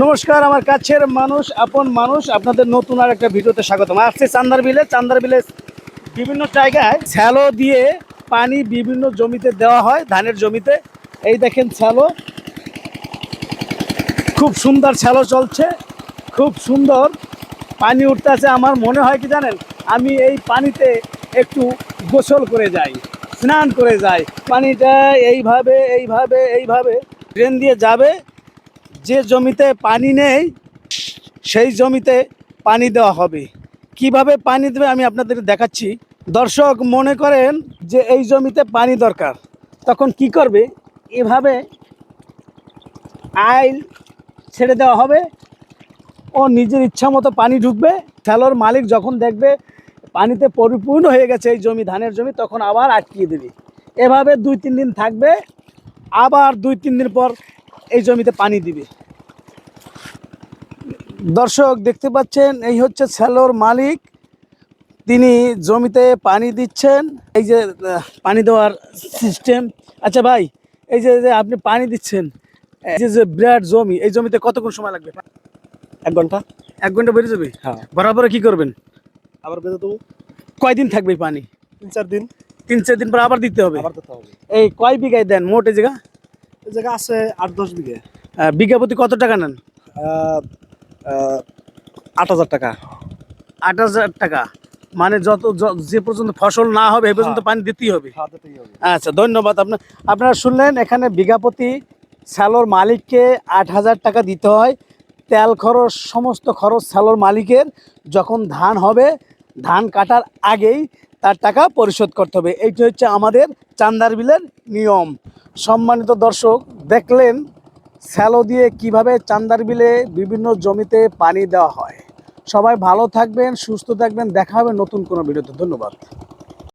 নমস্কার, আমার কাছের মানুষ, আপন মানুষ, আপনাদের নতুন আর একটা ভিডিওতে স্বাগতম। আসছে চান্দারবিলে বিভিন্ন জায়গায় শ্যালো দিয়ে পানি বিভিন্ন জমিতে দেওয়া হয়, ধানের জমিতে। এই দেখেন শ্যালো, খুব সুন্দর শ্যালো চলছে, খুব সুন্দর পানি উঠতেছে। আমার মনে হয় কি জানেন, আমি এই পানিতে একটু গোসল করে যাই, স্নান করে যাই। পানিটা এইভাবে এইভাবে এইভাবে ড্রেন দিয়ে যাবে, যে জমিতে পানি নেই সেই জমিতে পানি দেওয়া হবে। কিভাবে পানি দেবে আমি আপনাদের দেখাচ্ছি। দর্শক, মনে করেন যে এই জমিতে পানি দরকার, তখন কি করবে, এভাবে আইল ছেড়ে দেওয়া হবে, ও নিজের ইচ্ছা মতো পানি ঢুকবে। শ্যালোর মালিক যখন দেখবে পানিতে পরিপূর্ণ হয়ে গেছে এই জমি, ধানের জমি, তখন আবার আটকিয়ে দেবে। এভাবে 2-3 দিন থাকবে, আবার 2-3 দিন পর এই জমিতে পানি দিবে। দর্শক দেখতে পাচ্ছেন, এই হচ্ছে শ্যালোর মালিক, তিনি জমিতে পানি দিচ্ছেন। এই যে পানি দেওয়ার সিস্টেম। আচ্ছা ভাই, এই যে যে আপনি পানি দিচ্ছেন, এই যে যে বিরাট জমি, এই জমিতে কতক্ষণ সময় লাগবে? 1 ঘন্টা। 1 ঘন্টা বেরিয়ে যাবে? হ্যাঁ, বরাবর কি করবেন? আবার বেঁধে দেবো। কয়দিন থাকবে এই পানি? 3-4 দিন 3-4 দিন পর আবার দিতে হবে? আবার দিতে হবে। এই কয় বিঘায় দেন মোট এই জায়গা? এই জায়গা আছে 8-10 বিঘে। বিঘা প্রতি কত টাকা নেন? আহ, আহ, 8,000 টাকা। 8,000 টাকা। মানে যে পর্যন্ত ফসল না হবে এই পর্যন্ত পানি দিতেই হবে? হ্যাঁ, দিতেই হবে। আচ্ছা, ধন্যবাদ। আপনারা শুনলেন, এখানে বিঘা প্রতি শ্যালোর মালিককে 8,000 টাকা দিতে হয়। তেল খরচ, সমস্ত খরচ শ্যালোর মালিকের। যখন ধান হবে, ধান কাটার আগেই তার টাকা পরিশোধ করতে হবে। এইটি হচ্ছে আমাদের চান্দারবিলের নিয়ম। সম্মানিত দর্শক, দেখলেন শ্যালো দিয়ে কিভাবে চান্দারবিলে বিভিন্ন জমিতে পানি দেওয়া হয়। সবাই ভালো থাকবেন, সুস্থ থাকবেন। দেখা হবে নতুন কোনো ভিডিওতে। ধন্যবাদ।